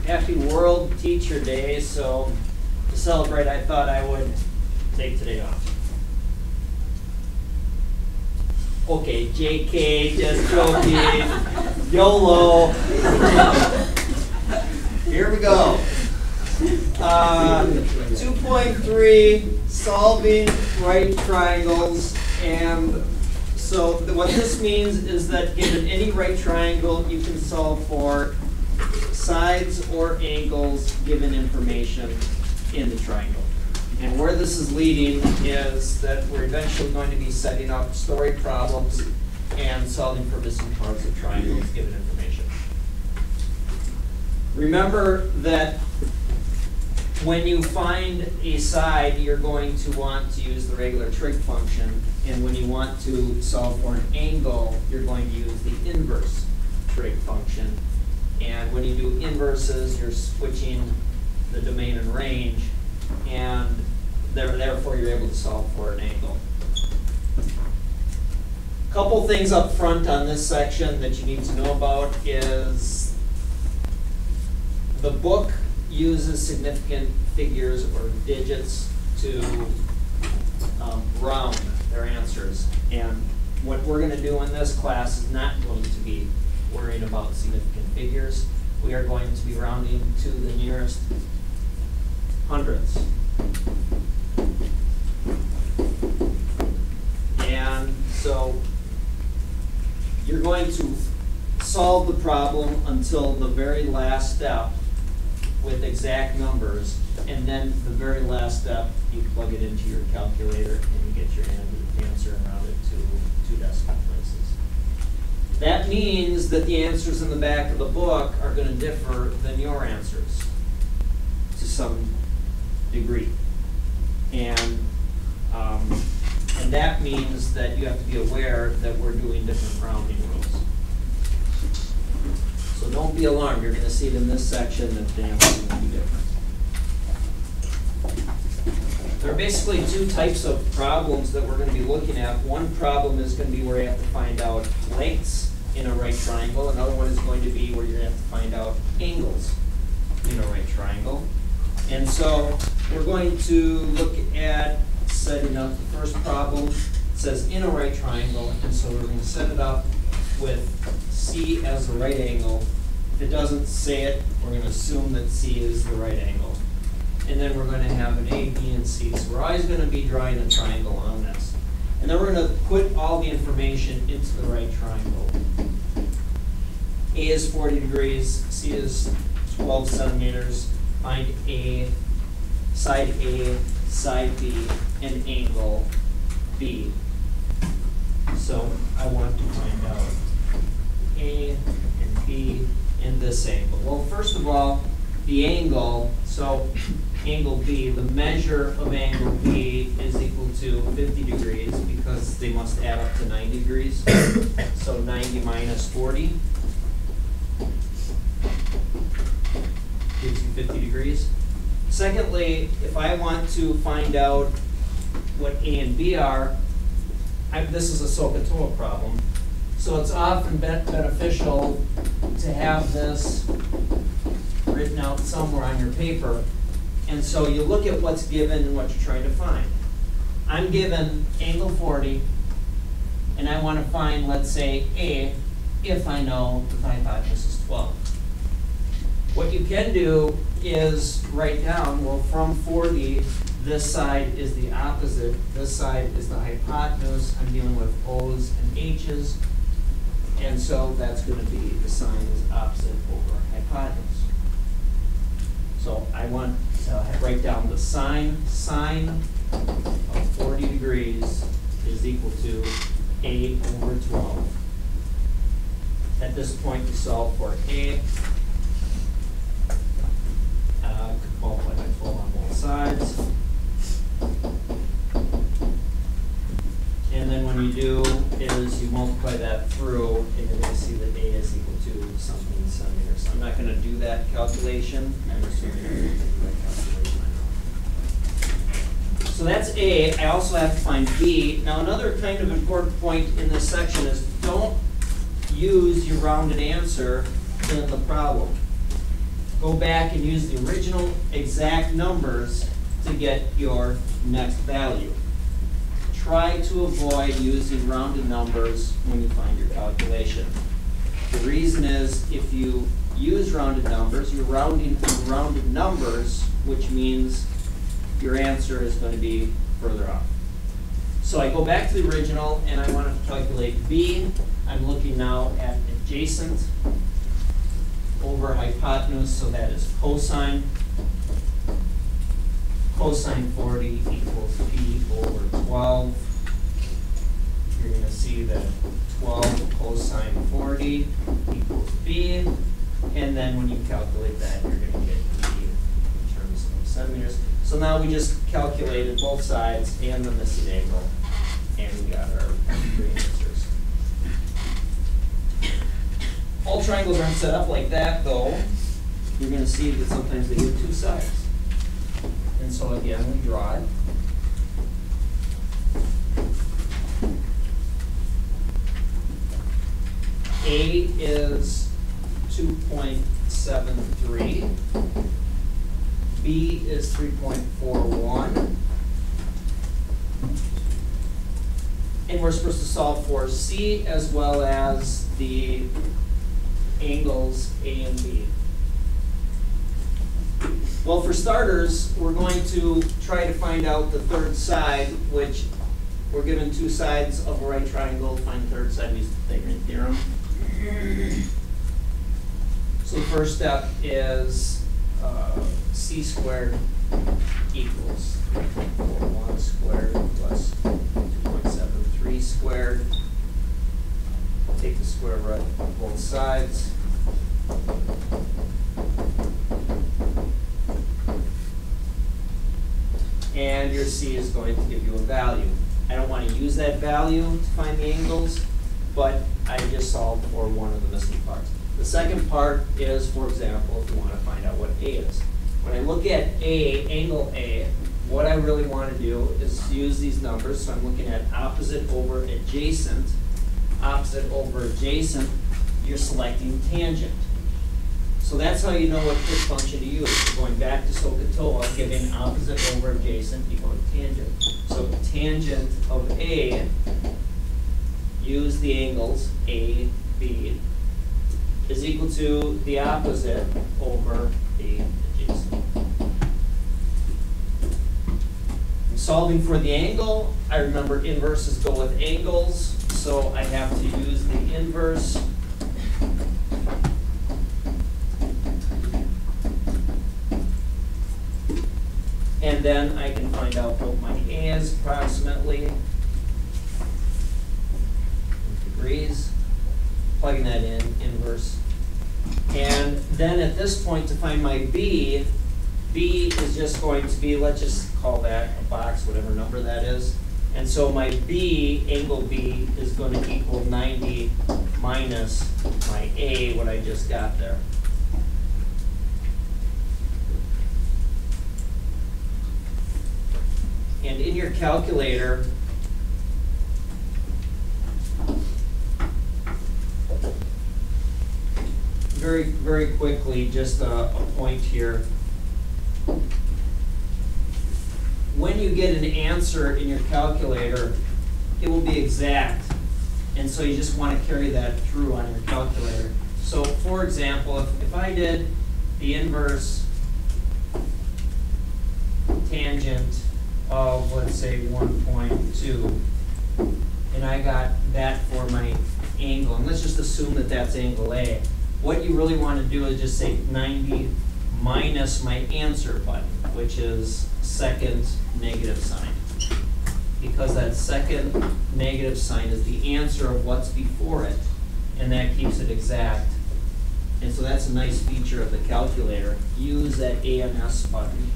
Happy World Teacher Day, so to celebrate, I thought I would take today off. Okay, JK, just joking, YOLO. Here we go. 2.3, solving right triangles. And so what this means is that given any right triangle, you can solve for sides or angles given information in the triangle. And where this is leading is that we're eventually going to be setting up story problems and solving for missing parts of triangles given information. Remember that when you find a side, you're going to want to use the regular trig function, and when you want to solve for an angle, you're going to use the inverse trig function. And when you do inverses, you're switching the domain and range, and therefore you're able to solve for an angle. A couple things up front on this section that you need to know about is the book uses significant figures or digits to round their answers. And what we're going to do in this class is not going to be worrying about significant figures. We are going to be rounding to the nearest hundredths. And so you're going to solve the problem until the very last step with exact numbers, and then the very last step you plug it into your calculator and you get your answer and round it to 2 decimal places. That means that the answers in the back of the book are going to differ than your answers to some degree. And that means that you have to be aware that we're doing different rounding rules. So don't be alarmed. You're going to see it in this section that the answers are going to be different. There are basically two types of problems that we're going to be looking at. One problem is going to be where you have to find out lengths in a right triangle. Another one is going to be where you're going to have to find out angles in a right triangle. And so we're going to look at setting up the first problem. It says in a right triangle, and so we're going to set it up with C as the right angle. If it doesn't say it, we're going to assume that C is the right angle. And then we're going to have an A, B, and C. So we're always going to be drawing a triangle on this. And then we're going to put all the information into the right triangle. A is 40 degrees, C is 12 centimeters. Find A, side B, and angle B. So I want to find out A and B in this angle. Well, first of all, the angle, so angle B, the measure of angle B is equal to 50 degrees because they must add up to 90 degrees. So 90 minus 40 gives you 50 degrees. Secondly, if I want to find out what A and B are, this is a SOHCAHTOA problem. So it's often beneficial to have this written out somewhere on your paper. And so you look at what's given and what you're trying to find. I'm given angle 40, and I want to find, let's say, A, if I know the hypotenuse is 12. What you can do is write down, well, from 40, this side is the opposite. This side is the hypotenuse. I'm dealing with O's and H's. And so that's going to be the sign is opposite over hypotenuse. So I want to write down the sine of 40 degrees is equal to 8 over 12. At this point, you solve for A. Could multiply by 12 on both sides. And then when you do is you multiply that through, and you're going to see that A is equal to something centimeters. I'm not going to do that calculation. I'm assuming you're going to do that calculation. So that's A. I also have to find B. Now another kind of important point in this section is don't use your rounded answer in the problem. go back and use the original exact numbers to get your next value. Try to avoid using rounded numbers when you find your calculation. The reason is if you use rounded numbers, you're rounding to rounded numbers, which means your answer is going to be further off. So I go back to the original and I want to calculate b. I'm looking now at adjacent over hypotenuse, so that is cosine. Cosine 40 equals b over 12. You're going to see that 12 cosine 40 equals b. And then when you calculate that, you're going to get b in terms of centimeters. So now we just calculated both sides and the missing angle, and we got our three answers. All triangles aren't set up like that, though. You're going to see that sometimes they give two sides. And so again, we draw it. A is 2.73. B is 3.41. And we're supposed to solve for C as well as the angles A and B. Well, for starters, we're going to try to find out the third side, which we're given two sides of a right triangle. To find the third side, we use the Pythagorean theorem. So the first step is c squared equals 3.41 squared plus 2.73 squared. Take the square root of both sides. And your c is going to give you a value. I don't want to use that value to find the angles, but I just solved for one of the missing parts. The second part is, for example, if you want to find out what A is. When I look at A, angle A, what I really want to do is use these numbers. So I'm looking at opposite over adjacent. Opposite over adjacent, you're selecting tangent. So that's how you know what trig function to use. Going back to SOHCAHTOA, giving opposite over adjacent equal to tangent. So tangent of A, use the angles A, B, is equal to the opposite over the adjacent. I'm solving for the angle. I remember inverses go with angles, so I have to use the inverse. And then I can find out what my A is approximately. Degrees. Plugging that in, inverse. And then at this point, to find my B, B is just going to be, let's just call that a box, whatever number that is. And so my B, angle B, is going to equal 90 minus my A, what I just got there. And in your calculator, very quickly, just a point here. When you get an answer in your calculator, it will be exact. And so you just want to carry that through on your calculator. So for example, if I did the inverse tangent of, let's say, 1.2, and I got that for my angle, and let's just assume that that's angle A. What you really want to do is just say 90 minus my answer button, which is second negative sign. Because that second negative sign is the answer of what's before it, and that keeps it exact. And so that's a nice feature of the calculator. Use that ANS button.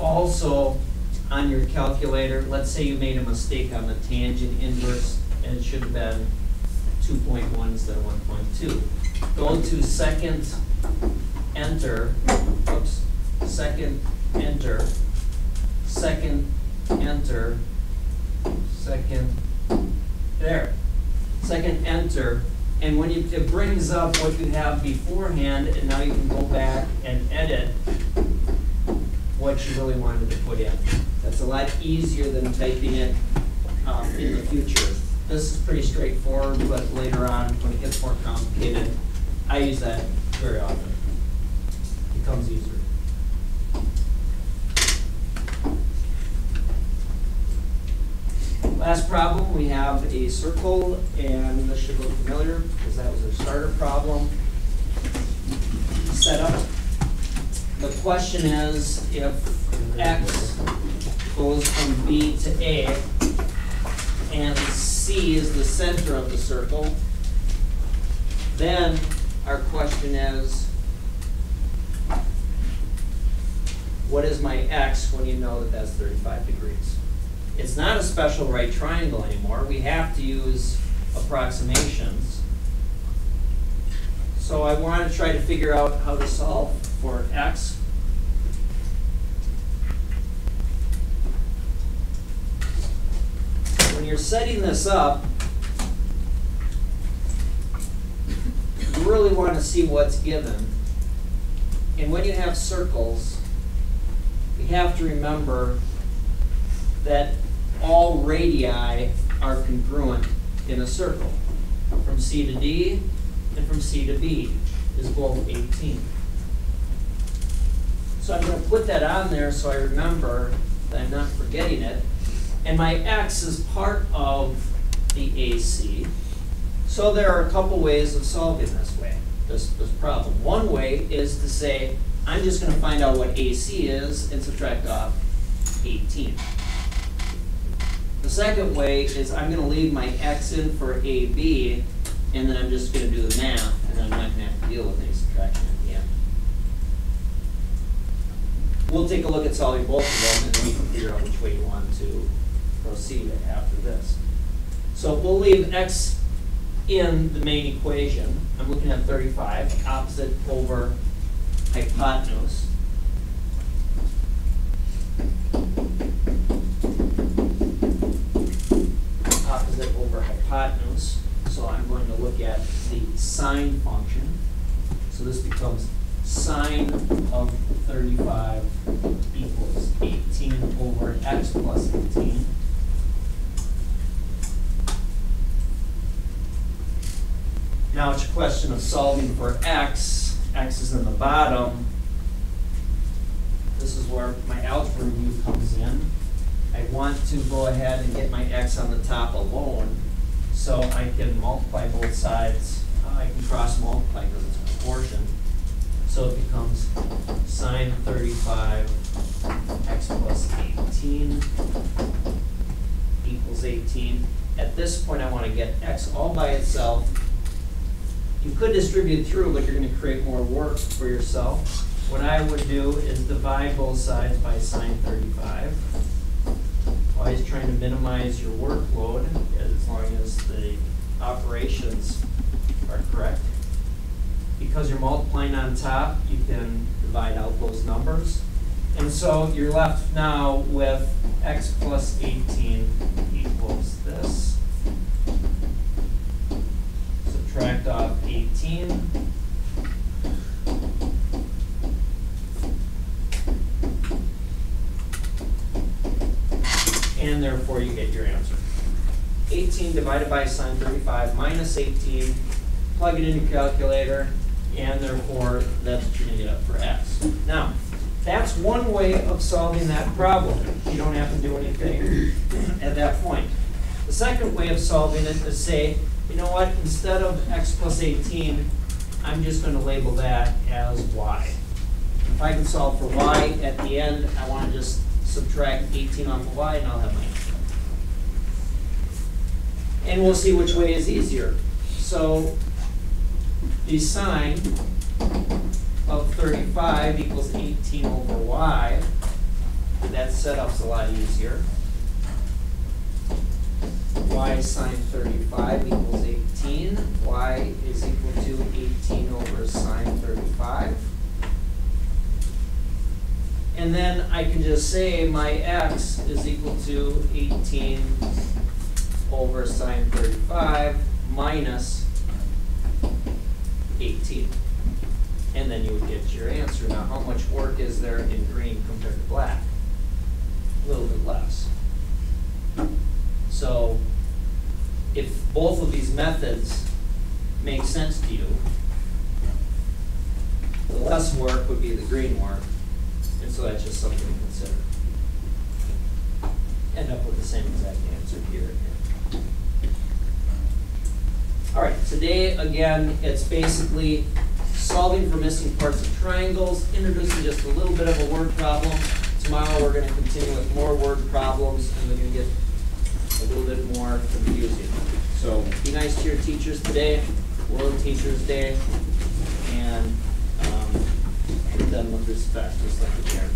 Also, on your calculator, let's say you made a mistake on the tangent inverse, and it should have been 2.1 instead of 1.2. Go to second, enter, oops, second, enter, second, enter, second, there. Second, enter, And when it brings up what you have beforehand, and now you can go back and edit what you really wanted to put in. That's a lot easier than typing it in the future. This is pretty straightforward, but later on, when it gets more complicated, I use that very often. It becomes easier. Last problem, we have a circle, and this should look familiar because that was our starter problem. Setup. The question is, if x goes from B to A, and C is the center of the circle, then our question is, what is my x when you know that that's 35 degrees? It's not a special right triangle anymore. We have to use approximations. So I want to try to figure out how to solve for x. When you're setting this up, you really want to see what's given. And when you have circles, you have to remember that all radii are congruent in a circle. From C to D and from C to B is both 18. So I'm going to put that on there so I remember that I'm not forgetting it. And my x is part of the AC. So there are a couple ways of solving this problem. One way is to say, I'm just going to find out what AC is and subtract off 18. The second way is I'm going to leave my x in for AB, and then I'm just going to do the math, and I'm not going to have to deal with any subtraction at the end. We'll take a look at solving both of them, and then you can figure out which way you want to proceed after this. So we'll leave x in the main equation. I'm looking at 35, opposite over hypotenuse. Opposite over hypotenuse. So I'm going to look at the sine function. So this becomes sine of 35 equals 18 over x plus 18. Now it's a question of solving for x. X is in the bottom. This is where my algebra review comes in. I want to go ahead and get my x on the top alone, so I can multiply both sides. I can cross multiply because it's a proportion. So it becomes sine 35 x plus 18 equals 18. At this point, I want to get x all by itself. You could distribute through, but you're going to create more work for yourself. What I would do is divide both sides by sine 35. Always trying to minimize your workload as long as the operations are correct. Because you're multiplying on top, you can divide out those numbers. And so you're left now with x plus 18 equals this. Subtract off 18. And therefore you get your answer. 18 divided by sine 35 minus 18. Plug it in your calculator, and therefore that's what you're going to get up for x. Now, that's one way of solving that problem. You don't have to do anything at that point. The second way of solving it is say, you know what, instead of x plus 18, I'm just going to label that as y. If I can solve for y at the end, I want to just subtract 18 off of y, and I'll have my answer. And we'll see which way is easier. So the sine of 35 equals 18 over y. That setup's a lot easier. Y sine 35 equals 18. Y is equal to 18 over sine 35. And then I can just say my x is equal to 18 over sine 35 minus 18. And then you would get your answer. Now, how much work is there in green compared to black? A little bit less. So, if both of these methods make sense to you, the less work would be the green work, and so that's just something to consider. End up with the same exact answer here and here. All right, today, again, it's basically solving for missing parts of triangles, introducing just a little bit of a word problem. Tomorrow we're going to continue with more word problems, and they're going to get a little bit more confusing. So be nice to your teachers today, World Teachers Day, and treat them with respect, just like the parents.